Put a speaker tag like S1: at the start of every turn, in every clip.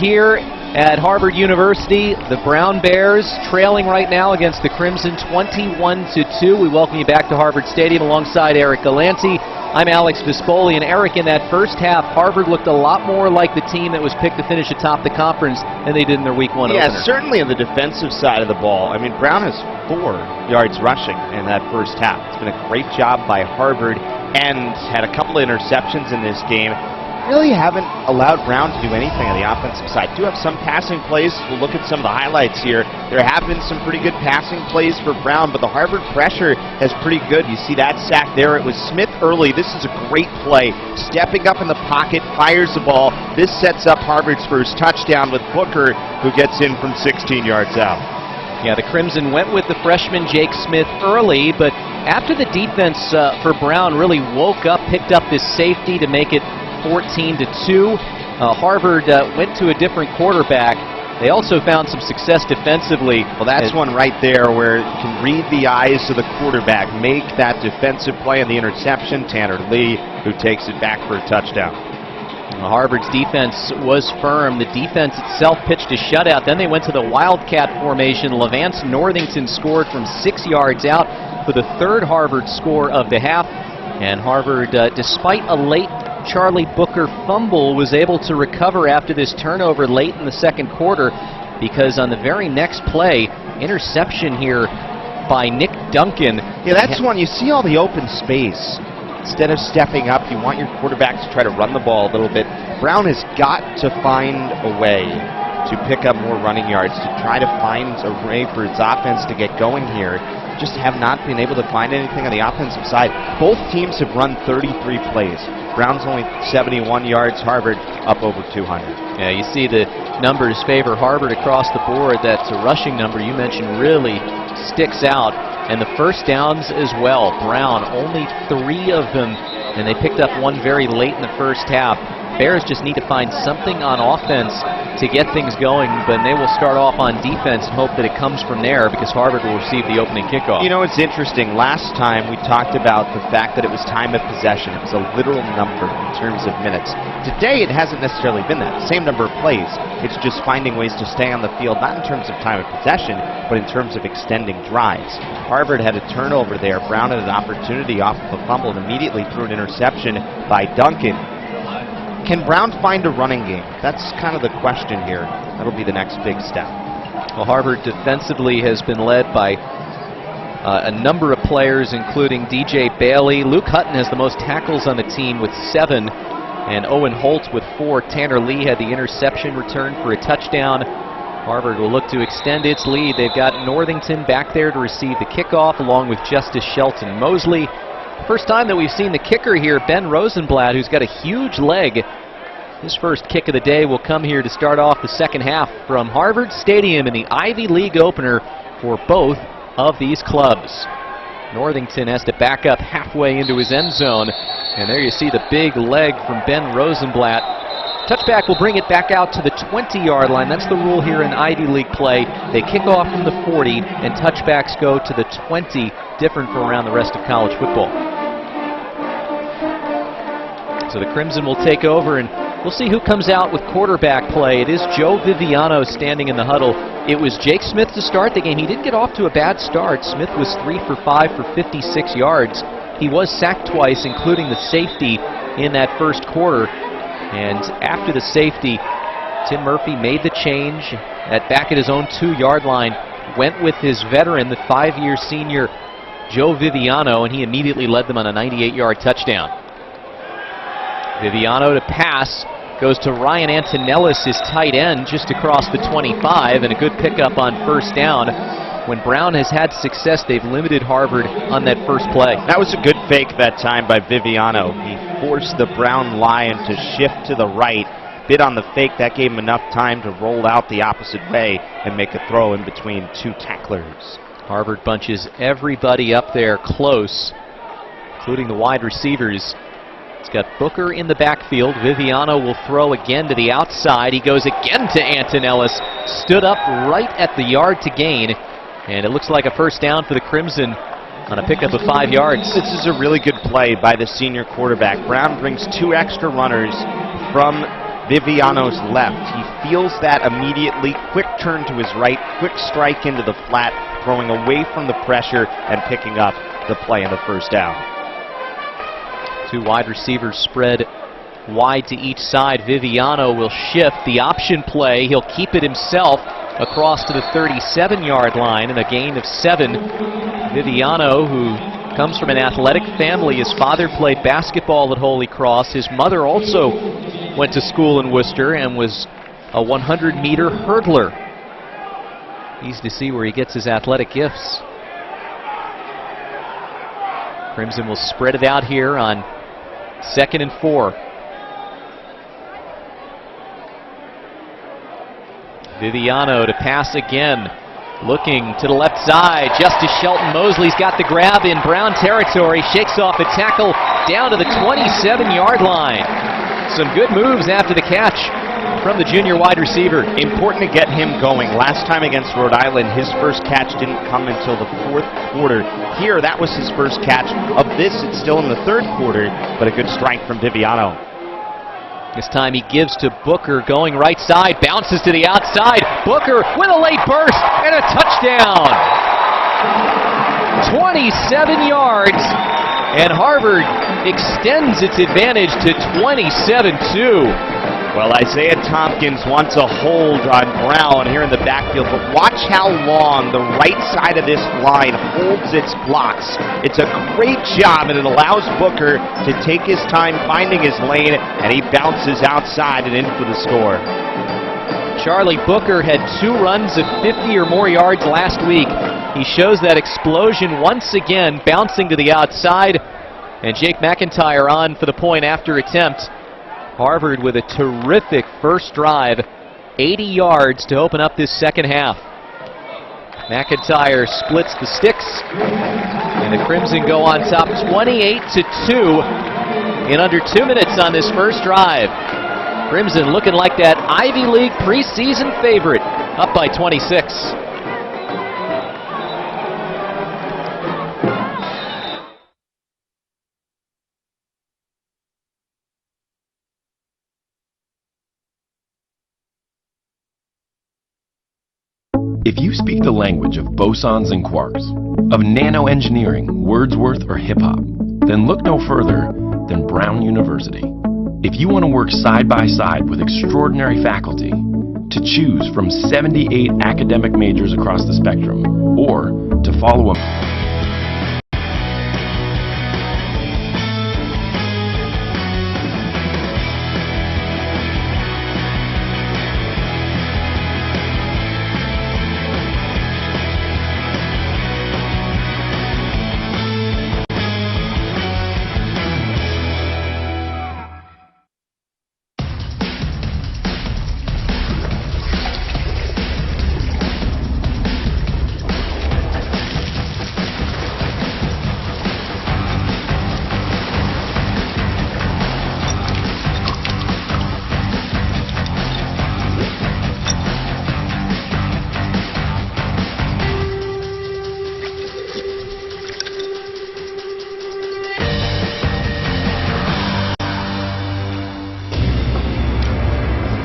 S1: Here at Harvard University, the Brown Bears trailing right now against the Crimson 21-2. We welcome you back to Harvard Stadium alongside Eric Galanti. I'm Alex Vispoli, and Eric, in that first half, Harvard looked a lot more like the team that was picked to finish atop the conference than they did in their Week 1 opener.
S2: Yeah, certainly on the defensive side of the ball. I mean, Brown has 4 yards rushing in that first half. It's been a great job by Harvard and had a couple of interceptions in this game. Really haven't allowed Brown to do anything on the offensive side. Do have some passing plays. We'll look at some of the highlights here. There have been some pretty good passing plays for Brown, but the Harvard pressure is pretty good. You see that sack there. It was Smith early. This is a great play. Stepping up in the pocket, fires the ball. This sets up Harvard's first touchdown with Booker, who gets in from 16 yards out.
S1: Yeah, the Crimson went with the freshman Jake Smith early, but after the defense for Brown really woke up, picked up this safety to make it 14-2. Harvard went to a different quarterback. They also found some success defensively.
S2: Well, that's one right there where you can read the eyes of the quarterback, make that defensive play on the interception. Tanner Lee, who takes it back for a touchdown.
S1: Harvard's defense was firm. The defense itself pitched a shutout. Then they went to the Wildcat formation. Levance Northington scored from 6 yards out for the third Harvard score of the half. And Harvard, despite a late Charlie Booker fumble, was able to recover after this turnover late in the second quarter, because on the very next play, interception here by Nick Duncan.
S2: Yeah, that's one. You see all the open space. Instead of stepping up, you want your quarterback to try to run the ball a little bit. Brown has got to find a way to pick up more running yards, to try to find a way for its offense to get going here. Just have not been able to find anything on the offensive side. Both teams have run 33 plays. Brown's only 71 yards, Harvard up over 200.
S1: Yeah, you see the numbers favor Harvard across the board. That rushing number you mentioned really sticks out. And the first downs as well. Brown, only 3 of them, and they picked up one very late in the first half. Bears just need to find something on offense to get things going, but they will start off on defense and hope that it comes from there, because Harvard will receive the opening kickoff.
S2: You know, it's interesting. Last time we talked about the fact that it was time of possession. It was a literal number in terms of minutes. Today, it hasn't necessarily been that. Same number of plays. It's just finding ways to stay on the field, not in terms of time of possession, but in terms of extending drives. Harvard had a turnover there. Brown had an opportunity off of a fumble and immediately threw an interception by Duncan. Can Brown find a running game? That's kind of the question here. That'll be the next big step.
S1: Well, Harvard defensively has been led by a number of players, including DJ Bailey. Luke Hutton has the most tackles on the team with 7, and Owen Holt with 4. Tanner Lee had the interception return for a touchdown. Harvard will look to extend its lead. They've got Northington back there to receive the kickoff, along with Justice Shelton Mosley. First time that we've seen the kicker here, Ben Rosenblatt, who's got a huge leg. His first kick of the day will come here to start off the second half from Harvard Stadium in the Ivy League opener for both of these clubs. Northington has to back up halfway into his end zone, and there you see the big leg from Ben Rosenblatt. Touchback will bring it back out to the 20-yard line. That's the rule here in Ivy League play. They kick off from the 40, and touchbacks go to the 20, different from around the rest of college football. So the Crimson will take over, and we'll see who comes out with quarterback play. It is Joe Viviano standing in the huddle. It was Jake Smith to start the game. He didn't get off to a bad start. Smith was 3 for 5 for 56 yards. He was sacked twice, including the safety in that first quarter. And after the safety, Tim Murphy made the change back at his own 2-yard line, went with his veteran, the 5-year senior Joe Viviano, and he immediately led them on a 98-yard touchdown. Viviano to pass, goes to Ryan Antonellis, his tight end, just across the 25, and a good pickup on first down. When Brown has had success, they've limited Harvard on that first play.
S2: That was a good fake that time by Viviano. He forced the Brown line to shift to the right, bit on the fake. That gave him enough time to roll out the opposite way and make a throw in between 2 tacklers.
S1: Harvard bunches everybody up there close, including the wide receivers. It's got Booker in the backfield. Viviano will throw again to the outside. He goes again to Antonellis. Stood up right at the yard to gain. And it looks like a first down for the Crimson on a pickup of 5 yards.
S2: This is a really good play by the senior quarterback. Brown brings 2 extra runners from Viviano's left. He feels that immediately. Quick turn to his right, quick strike into the flat, throwing away from the pressure and picking up the play in the first down.
S1: Two wide receivers spread wide to each side. Viviano will shift the option play. He'll keep it himself across to the 37-yard line and a gain of 7. Viviano, who comes from an athletic family. His father played basketball at Holy Cross. His mother also went to school in Worcester and was a 100-meter hurdler. Easy to see where he gets his athletic gifts. Crimson will spread it out here on 2nd and 4. Viviano to pass again. Looking to the left side. Justice Shelton Mosley's got the grab in Brown territory. Shakes off a tackle down to the 27-yard line. Some good moves after the catch from the junior wide receiver.
S2: Important to get him going. Last time against Rhode Island, his first catch didn't come until the 4th quarter. Here, that was his first catch. Of this, it's still in the 3rd quarter, but a good strike from Viviano.
S1: This time he gives to Booker, going right side, bounces to the outside. Booker with a late burst and a touchdown. 27 yards, and Harvard extends its advantage to 27-2.
S2: Well, Isaiah Tompkins wants a hold on Brown here in the backfield, but watch how long the right side of this line holds its blocks. It's a great job, and it allows Booker to take his time finding his lane, and he bounces outside and in for the score.
S1: Charlie Booker had 2 runs of 50 or more yards last week. He shows that explosion once again, bouncing to the outside, and Jake McIntyre on for the point after attempt. Harvard with a terrific first drive, 80 yards to open up this second half. McIntyre splits the sticks, and the Crimson go on top 28-2 in under 2 minutes on this first drive. Crimson looking like that Ivy League preseason favorite, up by 26.
S3: If you speak the language of bosons and quarks, of nanoengineering, Wordsworth, or hip-hop, then look no further than Brown University. If you want to work side by side with extraordinary faculty, to choose from 78 academic majors across the spectrum, or to follow a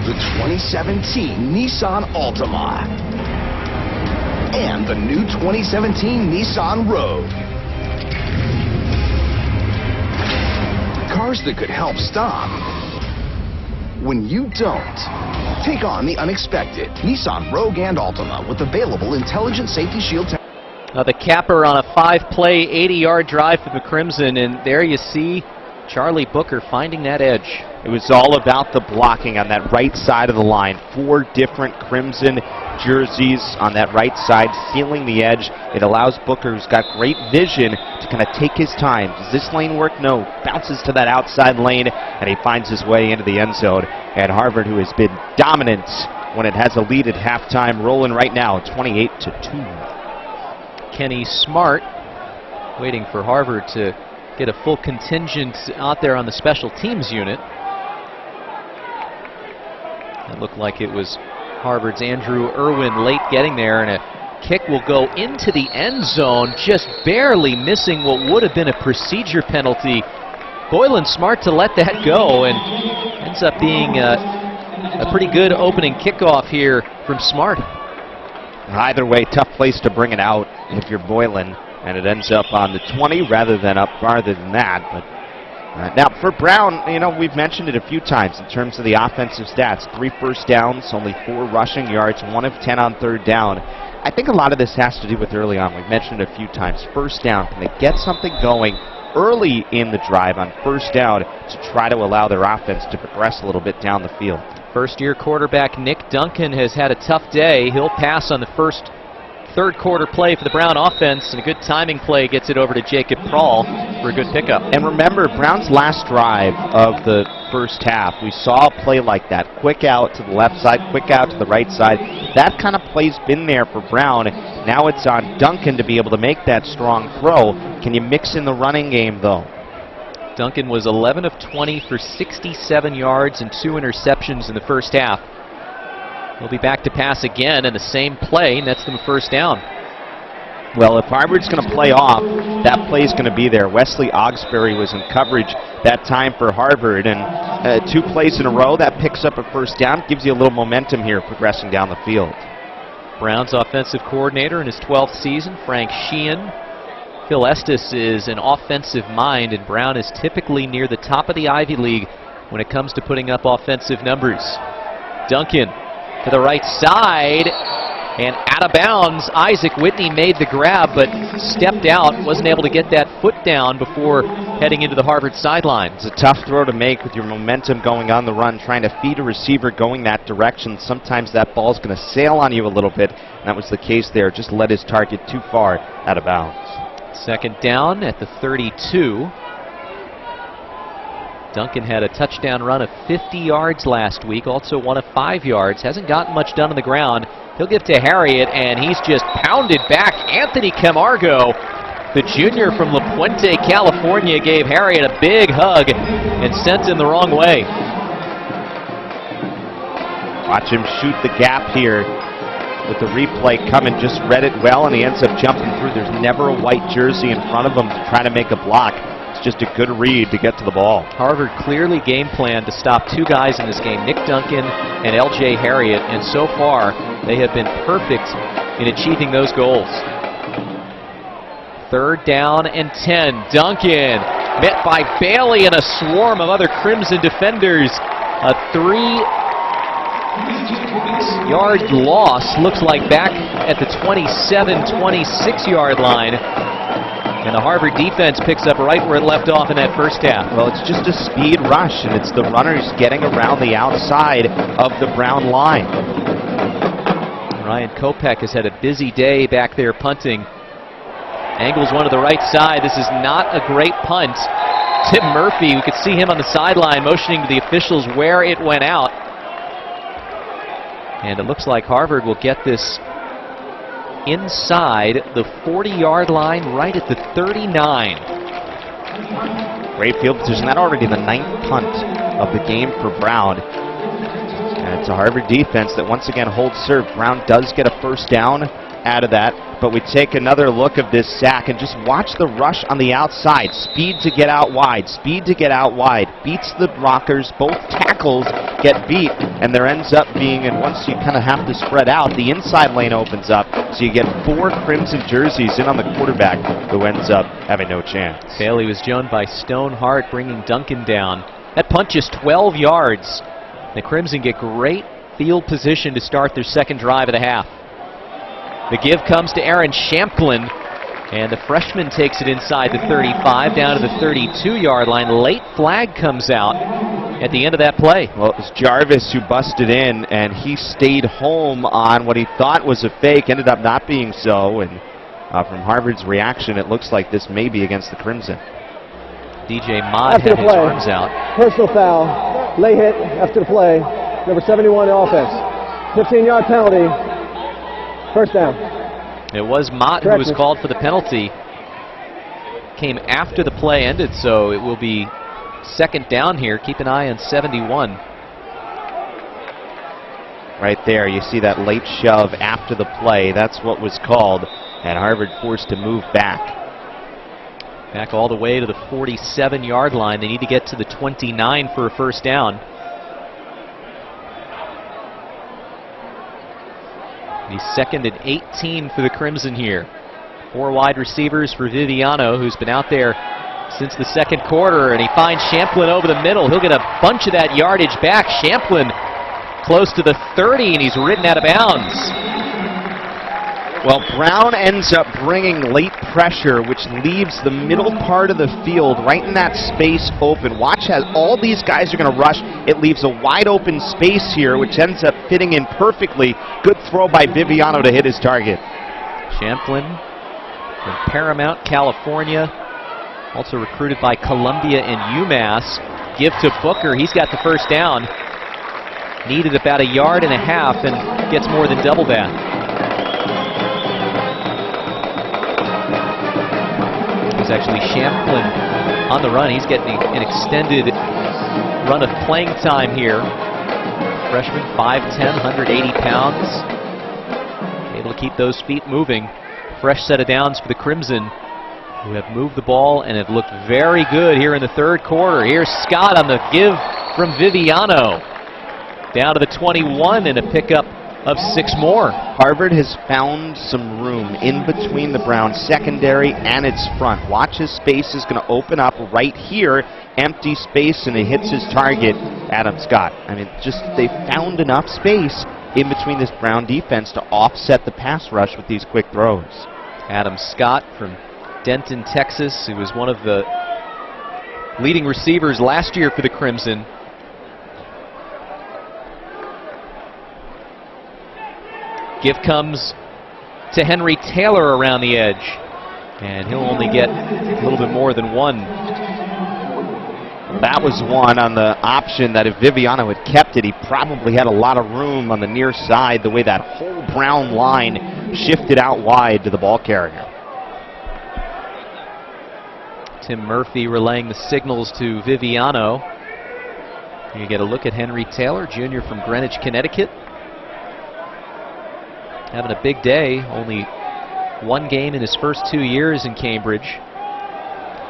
S4: the 2017 Nissan Altima and the new 2017 Nissan Rogue. Cars that could help stop when you don't. Take on the unexpected. Nissan Rogue and Altima with available Intelligent Safety Shield.
S1: The capper on a 5-play, 80-yard drive for the Crimson, and there you see Charlie Booker finding that edge.
S2: It was all about the blocking on that right side of the line. 4 different Crimson jerseys on that right side, sealing the edge. It allows Booker, who's got great vision, to kind of take his time. Does this lane work? No. Bounces to that outside lane, and he finds his way into the end zone. And Harvard, who has been dominant when it has a lead at halftime, rolling right now, 28-2.
S1: Kenny Smart waiting for Harvard to get a full contingent out there on the special teams unit. It looked like it was Harvard's Andrew Irwin late getting there, and a kick will go into the end zone, just barely missing what would have been a procedure penalty. Boylan Smart to let that go, and ends up being a pretty good opening kickoff here from Smart.
S2: Either way, tough place to bring it out if you're Boylan, and it ends up on the 20 rather than up farther than that. But now for Brown, you know, we've mentioned it a few times in terms of the offensive stats. 3 first downs, only 4 rushing yards, 1 of 10 on third down. I think a lot of this has to do with early on. We've mentioned it a few times. First down, can they get something going early in the drive on first down to try to allow their offense to progress a little bit down the field?
S1: First-year quarterback Nick Duncan has had a tough day. He'll pass on the third quarter play for the Brown offense, and a good timing play gets it over to Jacob Prawl for a good pickup.
S2: And remember, Brown's last drive of the first half, we saw a play like that. Quick out to the left side, quick out to the right side. That kind of play's been there for Brown. Now it's on Duncan to be able to make that strong throw. Can you mix in the running game, though?
S1: Duncan was 11 of 20 for 67 yards and 2 interceptions in the first half. He'll be back to pass again, and the same play nets them a first down.
S2: Well, if Harvard's going to play off, that play's going to be there. Wesley Ogsbury was in coverage that time for Harvard, and 2 plays in a row, that picks up a first down, gives you a little momentum here progressing down the field.
S1: Brown's offensive coordinator in his 12th season, Frank Sheehan. Phil Estes is an offensive mind, and Brown is typically near the top of the Ivy League when it comes to putting up offensive numbers. Duncan to the right side, and out of bounds. Isaac Whitney made the grab, but stepped out, wasn't able to get that foot down before heading into the Harvard sideline.
S2: It's a tough throw to make with your momentum going on the run, trying to feed a receiver going that direction. Sometimes that ball's going to sail on you a little bit, and that was the case there. Just led his target too far out of bounds.
S1: Second down at the 32. Duncan had a touchdown run of 50 yards last week, also 1 of 5 yards. Hasn't gotten much done on the ground. He'll give to Harriet, and he's just pounded back. Anthony Camargo, the junior from La Puente, California, gave Harriet a big hug and sent him the wrong way.
S2: Watch him shoot the gap here with the replay coming. Just read it well, and he ends up jumping through. There's never a white jersey in front of him to try to make a block. It's just a good read to get to the ball.
S1: Harvard clearly game planned to stop 2 guys in this game, Nick Duncan and L.J. Harriet, and so far they have been perfect in achieving those goals. Third down and 10. Duncan met by Bailey and a swarm of other Crimson defenders. A 3-yard loss, looks like, back at the 27-26 yard line. And the Harvard defense picks up right where it left off in that first half.
S2: Well, it's just a speed rush, and it's the runners getting around the outside of the Brown line.
S1: Ryan Kopech has had a busy day back there punting. Angles one to the right side. This is not a great punt. Tim Murphy, we could see him on the sideline motioning to the officials where it went out. And it looks like Harvard will get this inside the 40-yard line, right at the 39.
S2: Great field position. That already the 9th punt of the game for Brown. And it's a Harvard defense that once again holds serve. Brown does get a first down out of that, but we take another look of this sack and just watch the rush on the outside. Speed to get out wide, speed to get out wide. Beats the Rockers. Both tackles get beat, and there ends up being, and once you kind of have to spread out, the inside lane opens up, so you get 4 Crimson jerseys in on the quarterback, who ends up having no chance.
S1: Bailey was joined by Stonehart, bringing Duncan down. That punt just 12 yards. The Crimson get great field position to start their second drive of the half. The give comes to Aaron Shamplin, and the freshman takes it inside the 35, down to the 32-yard line. Late flag comes out at the end of that play.
S2: Well, it was Jarvis who busted in, and he stayed home on what he thought was a fake, ended up not being so, and from Harvard's reaction, it looks like this may be against the Crimson.
S1: DJ Mott had his arms out.
S5: Personal foul, lay hit after the play, number 71 offense. 15-yard penalty, first down.
S1: It was Mott who was called for the penalty. Came after the play ended, so it will be second down here. Keep an eye on 71.
S2: Right there, you see that late shove after the play. That's what was called, and Harvard forced to move back.
S1: Back all the way to the 47-yard line. They need to get to the 29 for a first down. He's second and 18 for the Crimson here. 4 wide receivers for Viviano, who's been out there since the second quarter, and he finds Champlin over the middle. He'll get a bunch of that yardage back. Champlin close to the 30, and he's ridden out of bounds.
S2: Well, Brown ends up bringing late pressure, which leaves the middle part of the field right in that space open. Watch as all these guys are going to rush. It leaves a wide open space here, which ends up fitting in perfectly. Good throw by Viviano to hit his target.
S1: Champlin from Paramount, California, also recruited by Columbia and UMass. Give to Booker. He's got the first down. Needed about 1.5 yards and gets more than double that. It's actually Champlin on the run. He's getting an extended run of playing time here. Freshman, 5'10", 180 pounds. Able to keep those feet moving. Fresh set of downs for the Crimson, who have moved the ball and have looked very good here in the third quarter. Here's Scott on the give from Viviano. Down to the 21 and a pickup of 6 more.
S2: Harvard has found some room in between the Brown secondary and its front. Watch, his space is going to open up right here. Empty space, and it hits his target, Adam Scott. I mean, just they found enough space in between this Brown defense to offset the pass rush with these quick throws.
S1: Adam Scott from Denton, Texas, who was one of the leading receivers last year for the Crimson. Give comes to Henry Taylor around the edge, and he'll only get a little bit more than 1.
S2: That was one on the option that if Viviano had kept it, he probably had a lot of room on the near side, the way that whole Brown line shifted out wide to the ball carrier.
S1: Tim Murphy relaying the signals to Viviano. You get a look at Henry Taylor, junior from Greenwich, Connecticut. Having a big day, only 1 game in his first 2 years in Cambridge.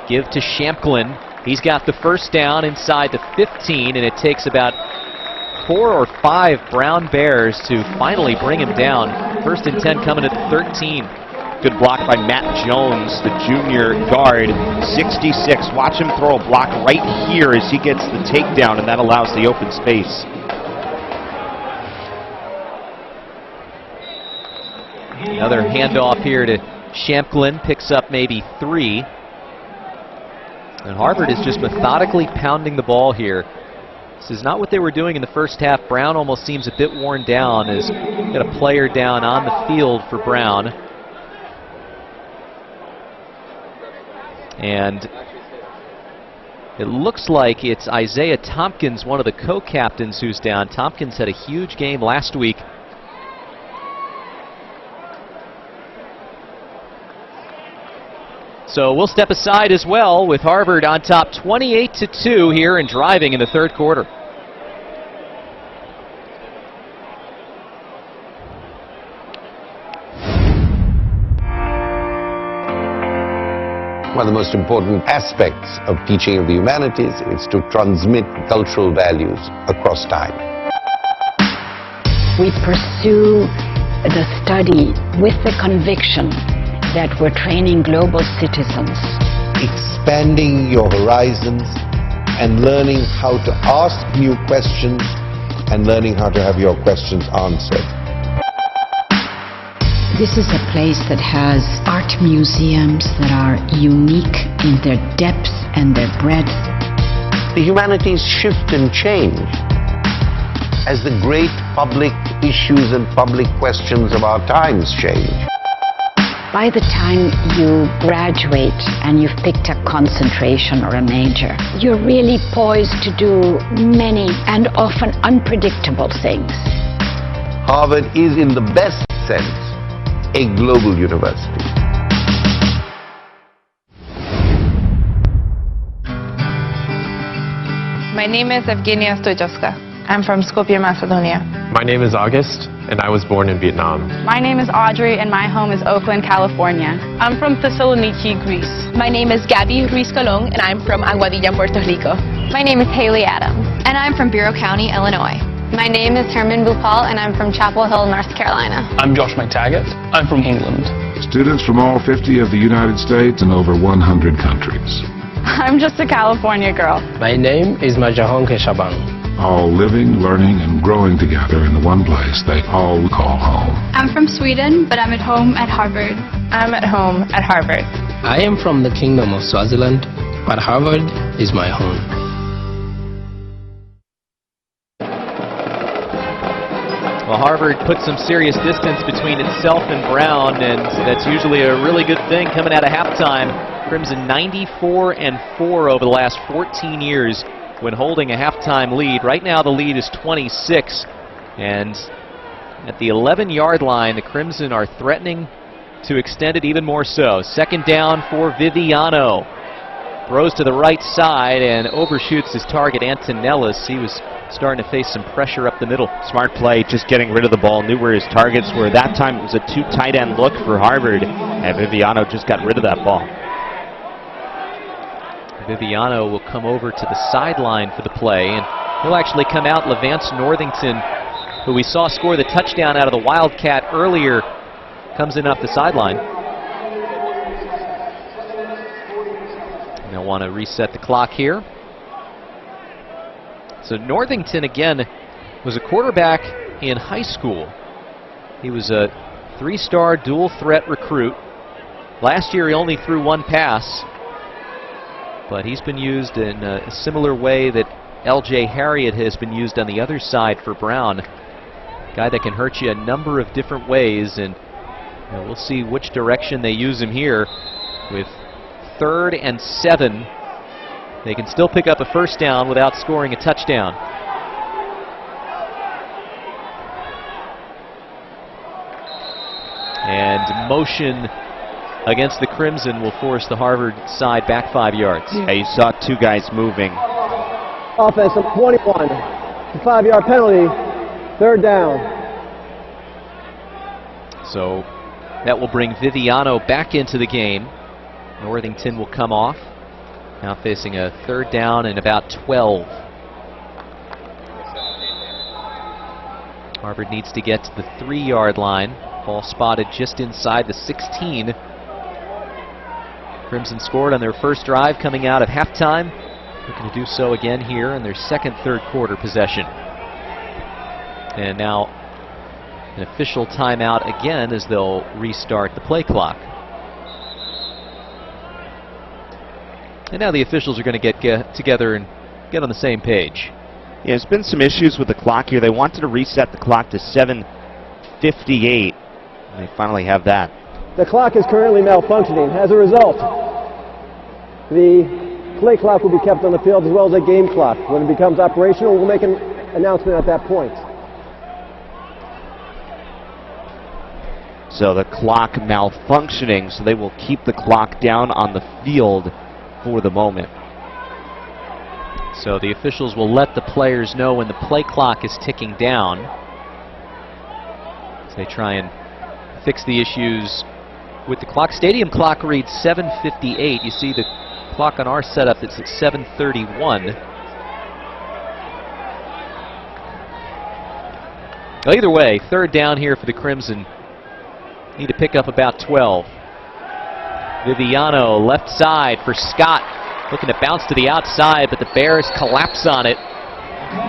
S1: Give to Champlin. He's got the first down inside the 15, and it takes about 4 or 5 Brown Bears to finally bring him down. 1st and 10 coming at the 13.
S2: Good block by Matt Jones, the junior guard, 66. Watch him throw a block right here as he gets the takedown, and that allows the open space.
S1: Another handoff here to Champlin, picks up maybe 3. And Harvard is just methodically pounding the ball here. This is not what they were doing in the first half. Brown almost seems a bit worn down as got a player down on the field for Brown. And it looks like it's Isaiah Tompkins, one of the co-captains, who's down. Tompkins had a huge game last week. So we'll step aside as well with Harvard on top 28-2 here and driving in the third quarter.
S6: One of the most important aspects of teaching of the humanities is to transmit cultural values across time.
S7: We pursue the study with the conviction that we're training global citizens.
S6: Expanding your horizons and learning how to ask new questions and learning how to have your questions answered.
S7: This is a place that has art museums that are unique in their depth and their breadth.
S6: The humanities shift and change as the great public issues and public questions of our times change.
S7: By the time you graduate and you've picked a concentration or a major, you're really poised to do many and often unpredictable things.
S6: Harvard is, in the best sense, a global university.
S8: My name is Evgenia Stojovska. I'm from Skopje, Macedonia.
S9: My name is August, and I was born in Vietnam.
S10: My name is Audrey, and my home is Oakland, California. I'm from Thessaloniki, Greece.
S11: My name is Gabby Ruiz-Colón, and I'm from Aguadilla, Puerto Rico.
S12: My name is Haley Adams,
S11: and I'm from Bureau County, Illinois.
S12: My name is Herman Bhupal, and I'm from Chapel Hill, North Carolina.
S13: I'm Josh McTaggart. I'm from England.
S14: Students from all 50 of the United States and over 100 countries.
S10: I'm just a California girl.
S15: My name is Majahonke Shaban.
S14: All living, learning, and growing together in the one place they all call home.
S16: I'm from Sweden, but I'm at home at Harvard.
S8: I'm at home at Harvard.
S15: I am from the Kingdom of Swaziland, but Harvard is my home.
S1: Well, Harvard put some serious distance between itself and Brown, and that's usually a really good thing coming out of halftime. Crimson 94-4 over the last 14 years when holding a halftime lead. Right now the lead is 26, and at the 11-yard line the Crimson are threatening to extend it even more so. Second down for Viviano. Throws to the right side and overshoots his target, Antonellis. He was starting to face some pressure up the middle.
S2: Smart play, just getting rid of the ball, knew where his targets were. That time it was a two tight end look for Harvard, and Viviano just got rid of that ball.
S1: Viviano will come over to the sideline for the play, and he'll actually come out. Levance Northington, who we saw score the touchdown out of the Wildcat earlier, comes in off the sideline. And they'll want to reset the clock here. So Northington, again, was a quarterback in high school. He was a three-star dual-threat recruit. Last year he only threw one pass, but he's been used in a similar way that L.J. Harriet has been used on the other side for Brown. A guy that can hurt you a number of different ways, and we'll see which direction they use him here. With 3rd and 7, they can still pick up a first down without scoring a touchdown. And motion against the Crimson will force the Harvard side back 5 yards.
S2: Yeah, you saw two guys moving.
S5: Offense of 21. 5-yard penalty. 3rd down.
S1: So that will bring Viviano back into the game. Northington will come off. Now facing a 3rd down and about 12. Harvard needs to get to the 3-yard line. Ball spotted just inside the 16. Crimson scored on their first drive coming out of halftime. Looking to do so again here in their second third quarter possession. And now an official timeout again as they'll restart the play clock. And now the officials are going to get together and get on the same page.
S2: Yeah, there's been some issues with the clock here. They wanted to reset the clock to 7:58. They finally have that.
S5: The clock is currently malfunctioning. As a result, the play clock will be kept on the field as well as a game clock. When it becomes operational, we'll make an announcement at that point.
S2: So the clock malfunctioning, so they will keep the clock down on the field for the moment.
S1: So the officials will let the players know when the play clock is ticking down, as they try and fix the issues with the clock. Stadium clock reads 7:58. You see the clock on our setup that's at 7:31. Well, either way, 3rd down here for the Crimson. Need to pick up about 12. Viviano left side for Scott, looking to bounce to the outside, but the Bears collapse on it.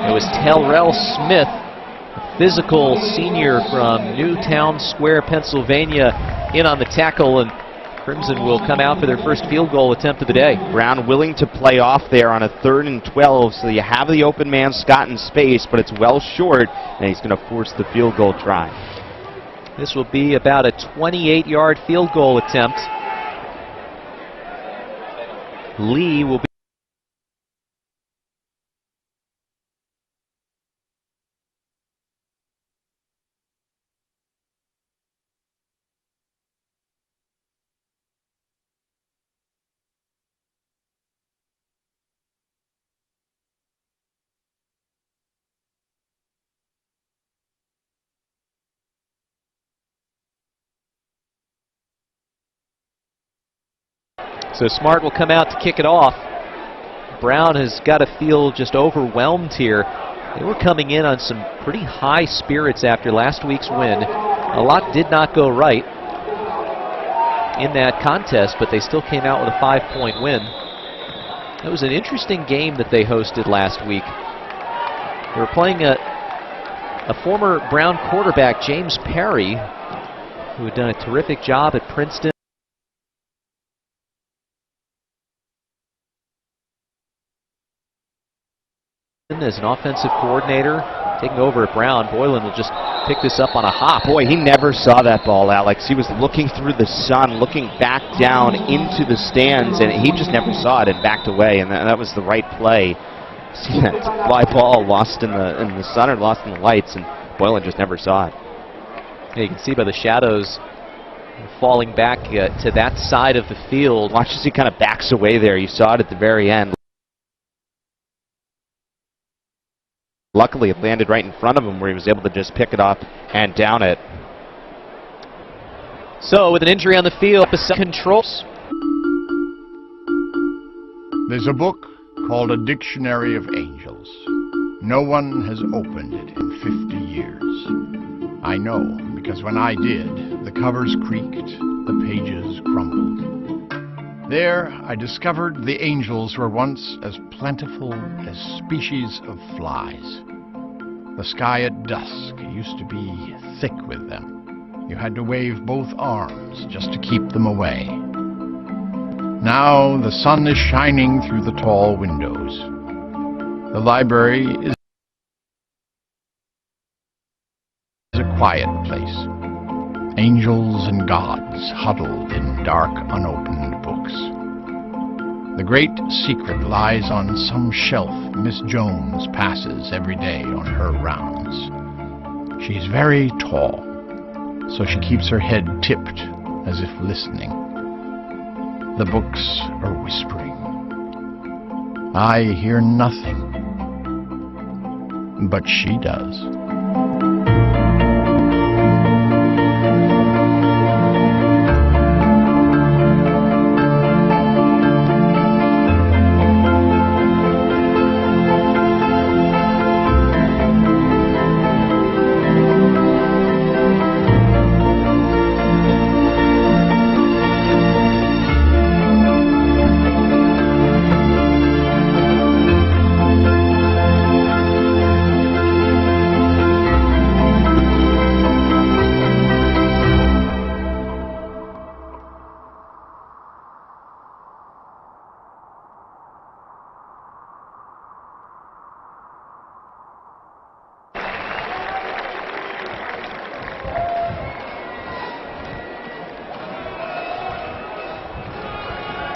S1: It was Terrell Smith, a physical senior from Newtown Square, Pennsylvania, in on the tackle, and Crimson will come out for their first field goal attempt of the day.
S2: Brown willing to play off there on a 3rd and 12, so you have the open man Scott in space, but it's well short, and he's going to force the field goal try.
S1: This will be about a 28-yard field goal attempt. Lee will be So Smart will come out to kick it off. Brown has got to feel just overwhelmed here. They were coming in on some pretty high spirits after last week's win. A lot did not go right in that contest, but they still came out with a 5-point win. It was an interesting game that they hosted last week. They were playing a former Brown quarterback, James Perry, who had done a terrific job at Princeton. As an offensive coordinator, taking over at Brown. Boylan will just pick this up on a hop.
S2: Boy, he never saw that ball, Alex. He was looking through the sun, looking back down into the stands, and he just never saw it and backed away, and that was the right play. See that fly ball lost in the sun or lost in the lights, and Boylan just never saw it.
S1: Yeah, you can see by the shadows falling back to that side of the field.
S2: Watch as he kind of backs away there. You saw it at the very end. Luckily, it landed right in front of him where he was able to just pick it up and down it.
S1: So, with an injury on the field, controls.
S17: There's a book called A Dictionary of Angels. No one has opened it in 50 years. I know, because when I did, the covers creaked, the pages crumbled. There, I discovered the angels were once as plentiful as species of flies. The sky at dusk used to be thick with them. You had to wave both arms just to keep them away. Now the sun is shining through the tall windows. The library is a quiet place. Angels and gods huddled in dark, unopened books. The great secret lies on some shelf Miss Jones passes every day on her rounds. She's very tall, so she keeps her head tipped as if listening. The books are whispering. I hear nothing, but she does.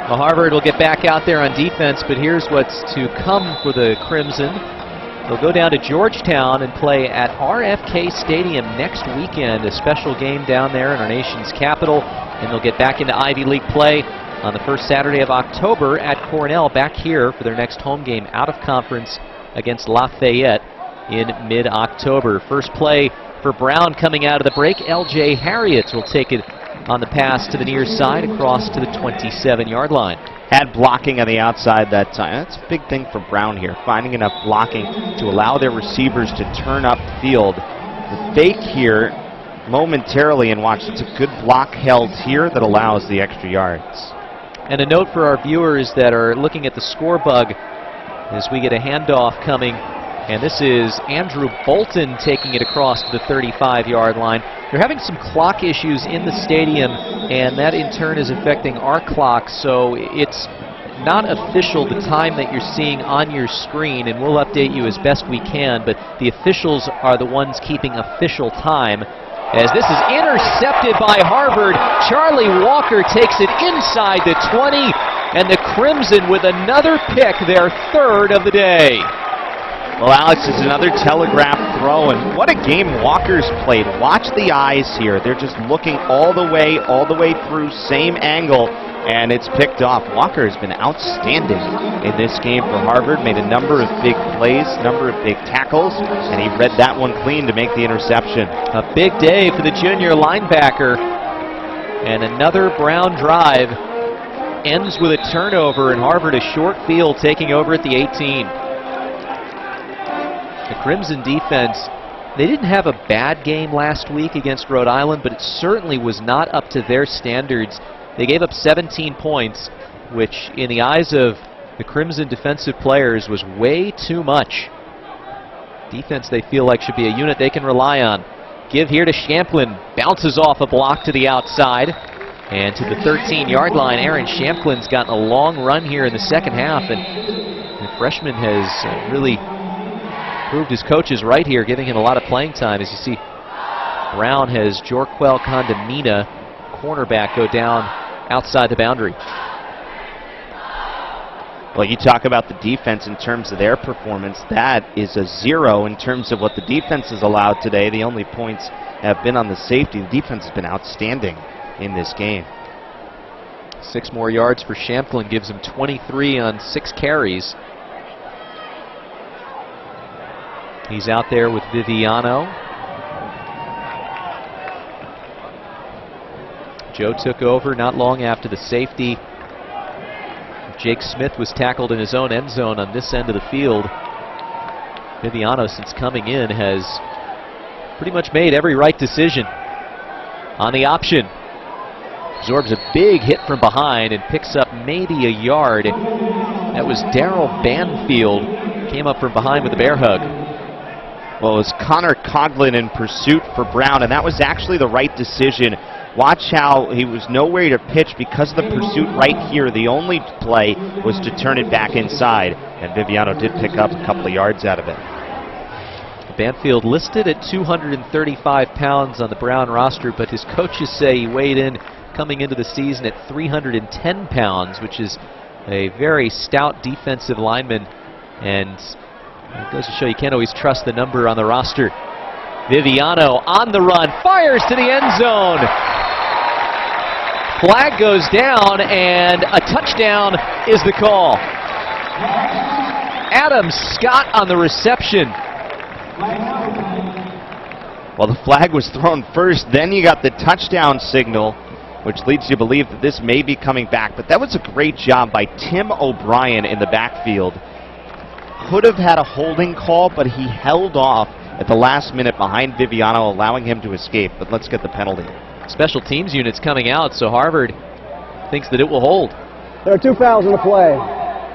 S1: Well, Harvard will get back out there on defense, but here's what's to come for the Crimson. They'll go down to Georgetown and play at RFK Stadium next weekend, a special game down there in our nation's capital, and they'll get back into Ivy League play on the first Saturday of October at Cornell, back here for their next home game out of conference against Lafayette in mid-October. First play for Brown coming out of the break. L.J. Harriet will take it on the pass to the near side across to the 27-yard line.
S2: Had blocking on the outside that time. That's a big thing for Brown here, finding enough blocking to allow their receivers to turn up field. The fake here momentarily, and watch, it's a good block held here that allows the extra yards.
S1: And a note for our viewers that are looking at the score bug as we get a handoff coming. And this is Andrew Bolton taking it across to the 35-yard line. They're having some clock issues in the stadium, and that in turn is affecting our clock, so it's not official the time that you're seeing on your screen, and we'll update you as best we can, but the officials are the ones keeping official time. As this is intercepted by Harvard, Charlie Walker takes it inside the 20, and the Crimson with another pick, their third of the day.
S2: Well, Alex, is another telegraph throw, and what a game Walker's played. Watch the eyes here. They're just looking all the way through, same angle, and it's picked off. Walker has been outstanding in this game for Harvard, made a number of big plays, number of big tackles, and he read that one clean to make the interception.
S1: A big day for the junior linebacker, and another Brown drive ends with a turnover, and Harvard a short field taking over at the 18. The Crimson defense, they didn't have a bad game last week against Rhode Island, but it certainly was not up to their standards. They gave up 17 points, which in the eyes of the Crimson defensive players was way too much. Defense they feel like should be a unit they can rely on. Give here to Champlin, bounces off a block to the outside. And to the 13-yard line, Aaron Champlin's gotten a long run here in the second half, and the freshman has really proved his coaches right here, giving him a lot of playing time. As you see, Brown has Jorquel Condamina, cornerback, go down outside the boundary.
S2: Well, you talk about the defense in terms of their performance. That is a 0 in terms of what the defense has allowed today. The only points have been on the safety. The defense has been outstanding in this game.
S1: 6 more yards for Champlin, gives him 23 on 6 carries. He's out there with Viviano. Joe took over not long after the safety. Jake Smith was tackled in his own end zone on this end of the field. Viviano, since coming in, has pretty much made every right decision. On the option, absorbs a big hit from behind and picks up maybe a yard. That was Darrell Banfield, came up from behind with a bear hug.
S2: Well, it was Connor Coughlin in pursuit for Brown, and that was actually the right decision. Watch how he was nowhere to pitch because of the pursuit right here. The only play was to turn it back inside, and Viviano did pick up a couple of yards out of it.
S1: Banfield listed at 235 pounds on the Brown roster, but his coaches say he weighed in coming into the season at 310 pounds, which is a very stout defensive lineman, and it goes to show you can't always trust the number on the roster. Viviano on the run, fires to the end zone. Flag goes down, and a touchdown is the call. Adam Scott on the reception.
S2: Well, the flag was thrown first, then you got the touchdown signal, which leads you to believe that this may be coming back. But that was a great job by Tim O'Brien in the backfield. Could have had a holding call, but he held off at the last minute behind Viviano, allowing him to escape. But let's get the penalty.
S1: Special teams units coming out, so Harvard thinks that it will hold.
S5: There are 2 fouls in the play.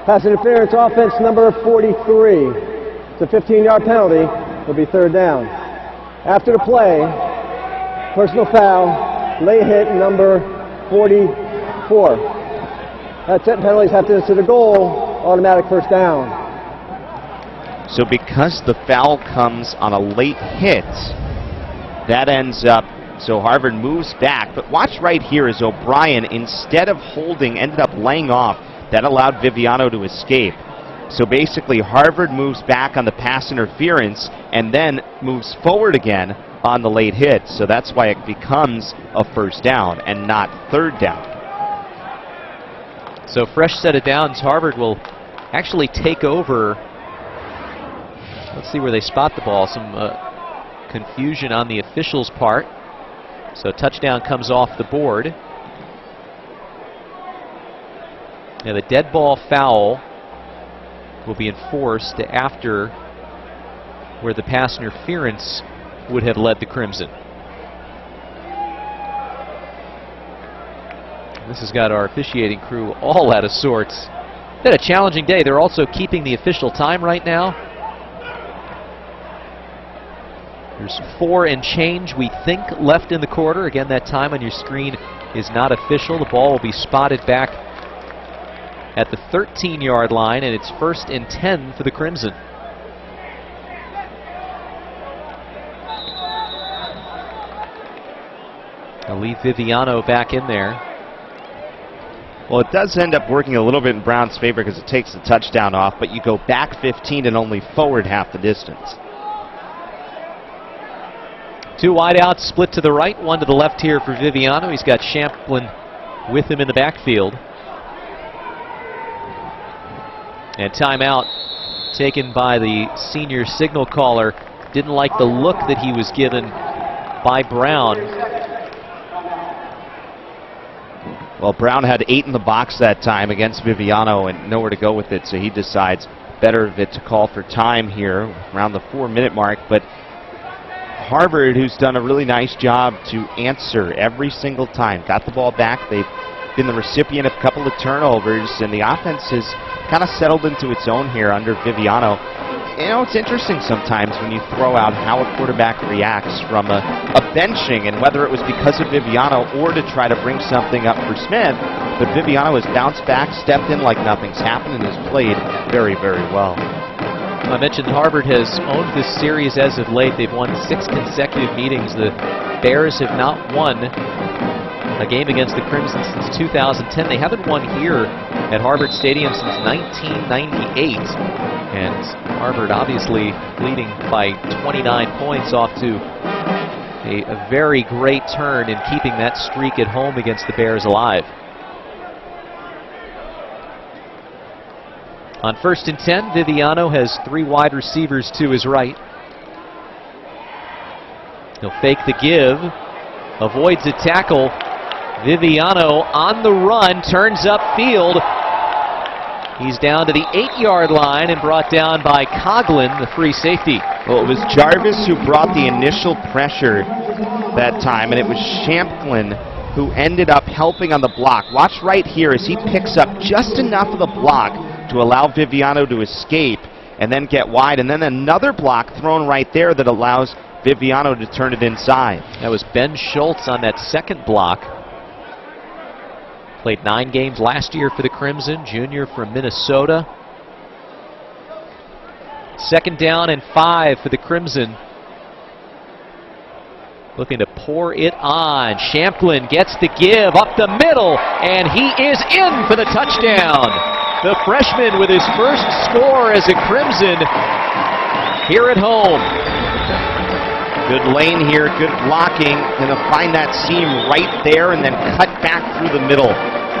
S5: Pass interference, offense number 43. It's a 15-yard penalty. It'll be 3rd down. After the play, personal foul, late hit number 44. That's it. Penalties have to the goal. Automatic 1st down.
S2: So because the foul comes on a late hit, that ends up, so Harvard moves back. But watch right here as O'Brien, instead of holding, ended up laying off. That allowed Viviano to escape. So basically Harvard moves back on the pass interference and then moves forward again on the late hit. So that's why it becomes a 1st down and not 3rd down.
S1: So fresh set of downs. Harvard will actually take over. Let's see where they spot the ball. Some confusion on the officials' part. So touchdown comes off the board. Now the dead ball foul will be enforced after where the pass interference would have led the Crimson. This has got our officiating crew all out of sorts. Been a challenging day. They're also keeping the official time right now. There's 4 and change, we think, left in the quarter. Again, that time on your screen is not official. The ball will be spotted back at the 13-yard line, and it's 1st and 10 for the Crimson. They'll leave Viviano back in there.
S2: Well, it does end up working a little bit in Brown's favor because it takes the touchdown off, but you go back 15 and only forward half the distance.
S1: 2 wideouts split to the right, 1 to the left here for Viviano. He's got Champlin with him in the backfield. And timeout taken by the senior signal caller. Didn't like the look that he was given by Brown.
S2: Well, Brown had 8 in the box that time against Viviano and nowhere to go with it, so he decides better of it to call for time here around the 4-minute mark, but Harvard, who's done a really nice job to answer every single time, got the ball back. They've been the recipient of a couple of turnovers, and the offense has kind of settled into its own here under Viviano. You know, it's interesting sometimes when you throw out how a quarterback reacts from a benching, and whether it was because of Viviano or to try to bring something up for Smith, but Viviano has bounced back, stepped in like nothing's happened, and has played very, very well.
S1: I mentioned Harvard has owned this series as of late. They've won 6 consecutive meetings. The Bears have not won a game against the Crimson since 2010. They haven't won here at Harvard Stadium since 1998. And Harvard obviously leading by 29 points off to a very great turn in keeping that streak at home against the Bears alive. On 1st and 10, Viviano has 3 wide receivers to his right. He'll fake the give, avoids a tackle. Viviano on the run, turns upfield. He's down to the 8-yard line and brought down by Coughlin, the free safety.
S2: Well, it was Jarvis who brought the initial pressure that time, and it was Champlin who ended up helping on the block. Watch right here as he picks up just enough of the block to allow Viviano to escape and then get wide, and then another block thrown right there that allows Viviano to turn it inside.
S1: That was Ben Schultz on that second block. Played 9 games last year for the Crimson, junior from Minnesota. 2nd down and 5 for the Crimson. Looking to pour it on. Champlin gets the give up the middle, and he is in for the touchdown. The freshman with his first score as a Crimson here at home.
S2: Good lane here, good blocking. Going to find that seam right there and then cut back through the middle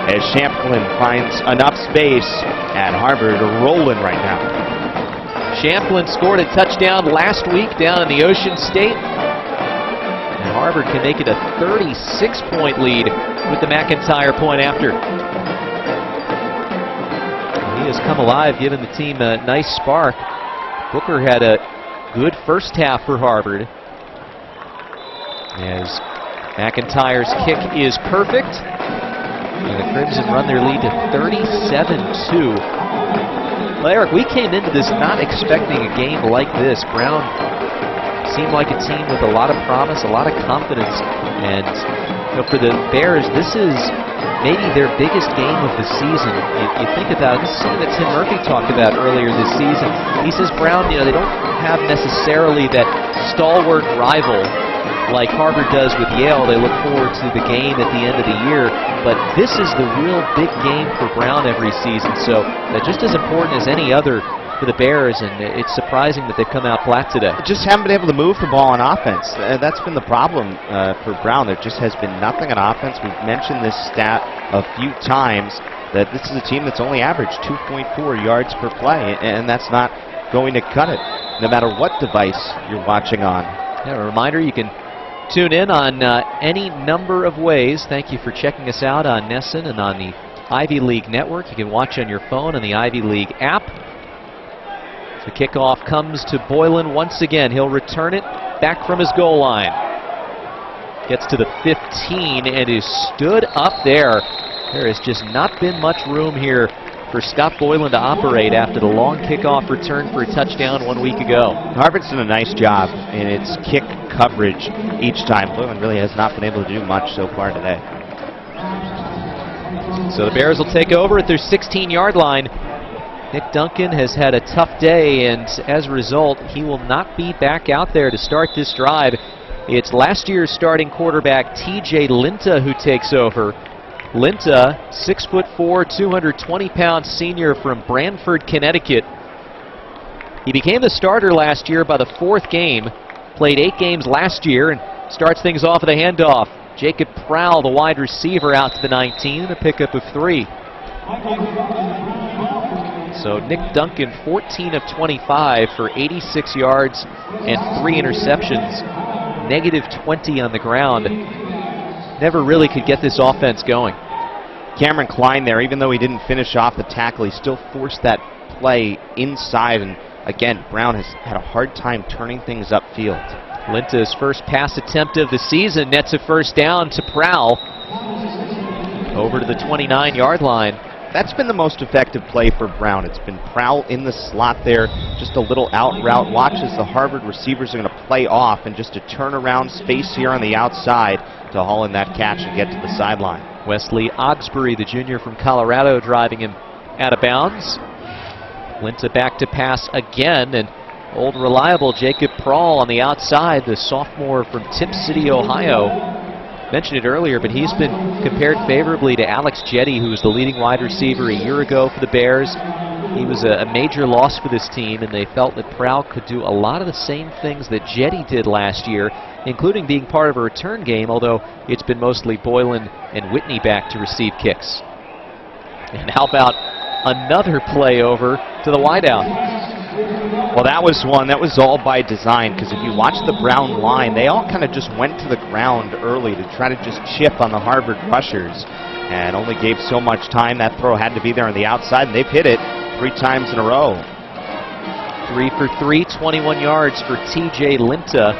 S2: as Champlin finds enough space, and Harvard are rolling right now.
S1: Champlin scored a touchdown last week down in the Ocean State. And Harvard can make it a 36-point lead with the McIntyre point after. He has come alive, giving the team a nice spark. Booker had a good first half for Harvard, as McIntyre's kick is perfect, and the Crimson run their lead to 37-2. Well, Eric, we came into this not expecting a game like this. Brown seemed like a team with a lot of promise, a lot of confidence, and for the Bears, this is maybe their biggest game of the season. You think about it, this is something that Tim Murphy talked about earlier this season. He says Brown, they don't have necessarily that stalwart rival like Harvard does with Yale. They look forward to the game at the end of the year, but this is the real big game for Brown every season, so that's just as important as any other for the Bears, and it's surprising that they've come out flat today.
S2: Just haven't been able to move the ball on offense. That's been the problem for Brown. There just has been nothing on offense. We've mentioned this stat a few times, that this is a team that's only averaged 2.4 yards per play, and that's not going to cut it, no matter what device you're watching on.
S1: Yeah, a reminder, you can tune in on any number of ways. Thank you for checking us out on Nesson and on the Ivy League Network. You can watch on your phone on the Ivy League app. The kickoff comes to Boylan once again. He'll return it back from his goal line. Gets to the 15 and is stood up there. There has just not been much room here for Scott Boylan to operate after the long kickoff return for a touchdown 1 week ago.
S2: Harvard's done a nice job in its kick coverage each time. Boylan really has not been able to do much so far today.
S1: So the Bears will take over at their 16-yard line. Nick Duncan has had a tough day, and as a result, he will not be back out there to start this drive. It's last year's starting quarterback, TJ Linta, who takes over. Linta, 6'4", 220-pound senior from Branford, Connecticut. He became the starter last year by the 4th game, played 8 games last year, and starts things off with a handoff. Jacob Prowl, the wide receiver, out to the 19, and a pickup of 3. So Nick Duncan, 14 of 25 for 86 yards and 3 interceptions. -20 on the ground. Never really could get this offense going.
S2: Cameron Klein there, even though he didn't finish off the tackle, he still forced that play inside, and again, Brown has had a hard time turning things upfield.
S1: Linta's first pass attempt of the season nets a first down to Prowl over to the 29-yard line.
S2: That's been the most effective play for Brown. It's been Prowl in the slot there, just a little out route. Watch as the Harvard receivers are going to play off, and just a turnaround space here on the outside to haul in that catch and get to the sideline.
S1: Wesley Ogsbury, the junior from Colorado, driving him out of bounds. Linta back to pass again, and old reliable Jacob Prowl on the outside, the sophomore from Tip City, Ohio. Mentioned it earlier, but he's been compared favorably to Alex Jetty, who was the leading wide receiver a year ago for the Bears. He was a major loss for this team, and they felt that Prowl could do a lot of the same things that Jetty did last year, including being part of a return game, although it's been mostly Boylan and Whitney back to receive kicks. And how about another play over to the wideout?
S2: Well, that was one that was all by design, because if you watch the Brown line, they all kind of just went to the ground early to try to just chip on the Harvard rushers, and only gave so much time. That throw had to be there on the outside, and they've hit it 3 times in a row.
S1: 3 for 3, 21 yards for TJ Linta.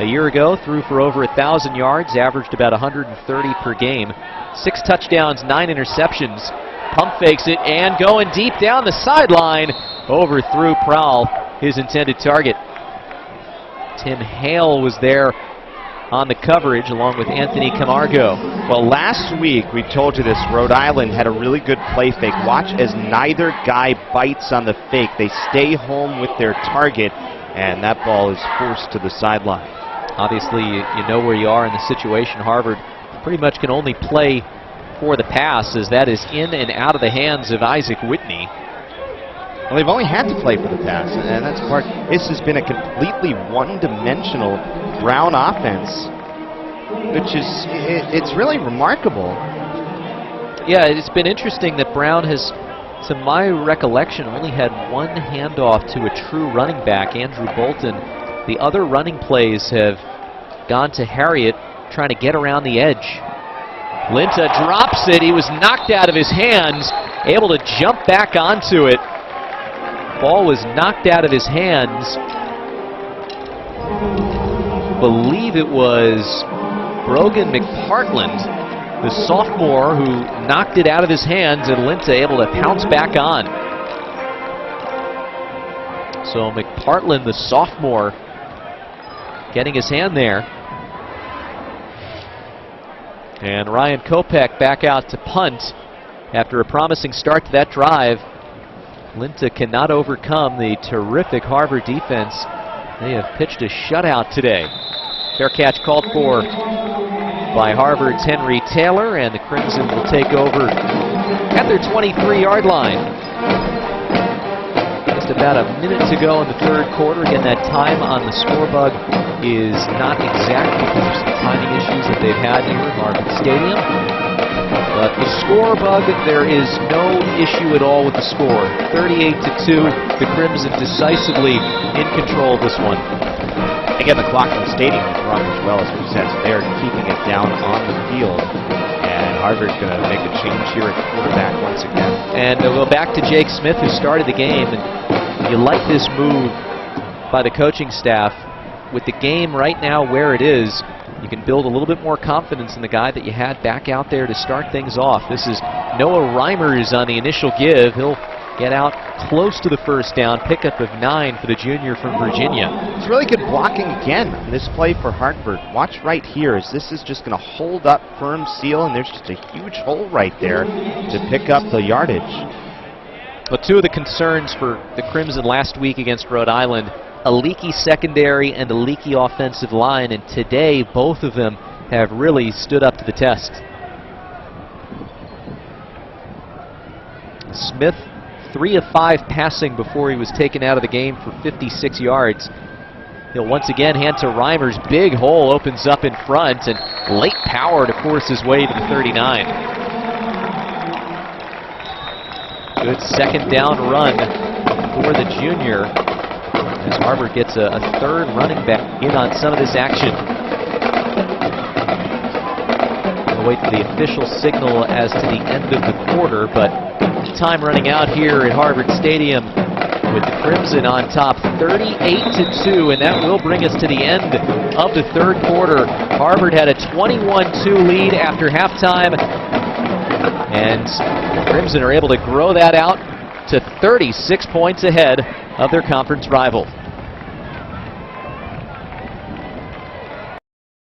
S1: A year ago, threw for over 1,000 yards, averaged about 130 per game. 6 touchdowns, 9 interceptions. Pump fakes it, and going deep down the sideline. Overthrew Prowl, his intended target. Tim Hale was there on the coverage along with Anthony Camargo.
S2: Well, last week we told you this, Rhode Island had a really good play fake. Watch as neither guy bites on the fake. They stay home with their target, and that ball is forced to the sideline.
S1: Obviously, you know where you are in the situation. Harvard pretty much can only play for the pass, as that is in and out of the hands of Isaac Whitney.
S2: Well, they've only had to play for the pass, and that's part. This has been a completely one-dimensional Brown offense, which is, it's really remarkable.
S1: Yeah, it's been interesting that Brown has, to my recollection, only had one handoff to a true running back, Andrew Bolton. The other running plays have gone to Harriet, trying to get around the edge. Linta drops it. He was knocked out of his hands, able to jump back onto it. Ball was knocked out of his hands. Believe it was Brogan McPartland, the sophomore, who knocked it out of his hands, and Linta able to pounce back on. So McPartland, the sophomore, getting his hand there. And Ryan Kopech back out to punt after a promising start to that drive. Linta cannot overcome the terrific Harvard defense. They have pitched a shutout today. Fair catch called for by Harvard's Henry Taylor, and the Crimson will take over at their 23-yard line. Just about a minute to go in the third quarter. Again, that time on the scorebug is not exact because of some timing issues that they've had here at Harvard Stadium. But the score bug, there is no issue at all with the score. 38-2, the Crimson decisively in control of this one.
S2: Again, the clock in the stadium is run as well as we said, so they're keeping it down on the field. And Harvard's going to make a change here at quarterback once again.
S1: And we'll go back to Jake Smith, who started the game. And you like this move by the coaching staff. With the game right now where it is, you can build a little bit more confidence in the guy that you had back out there to start things off. This is Noah Reimers on the initial give. He'll get out close to the first down. Pickup of 9 for the junior from Virginia.
S2: It's really good blocking again on this play for Harvard. Watch right here as this is just going to hold up firm seal, and there's just a huge hole right there to pick up the yardage.
S1: Well, 2 of the concerns for the Crimson last week against Rhode Island, a leaky secondary and a leaky offensive line, and today both of them have really stood up to the test. Smith, 3 of 5 passing before he was taken out of the game for 56 yards. He'll once again hand to Reimers. Big hole opens up in front, and late power to force his way to the 39. Good second down run for the junior, as Harvard gets a third running back in on some of this action. We'll wait for the official signal as to the end of the quarter, but time running out here at Harvard Stadium with the Crimson on top 38-2, and that will bring us to the end of the third quarter. Harvard had a 21-2 lead after halftime, and the Crimson are able to grow that out to 36 points ahead of their conference rival.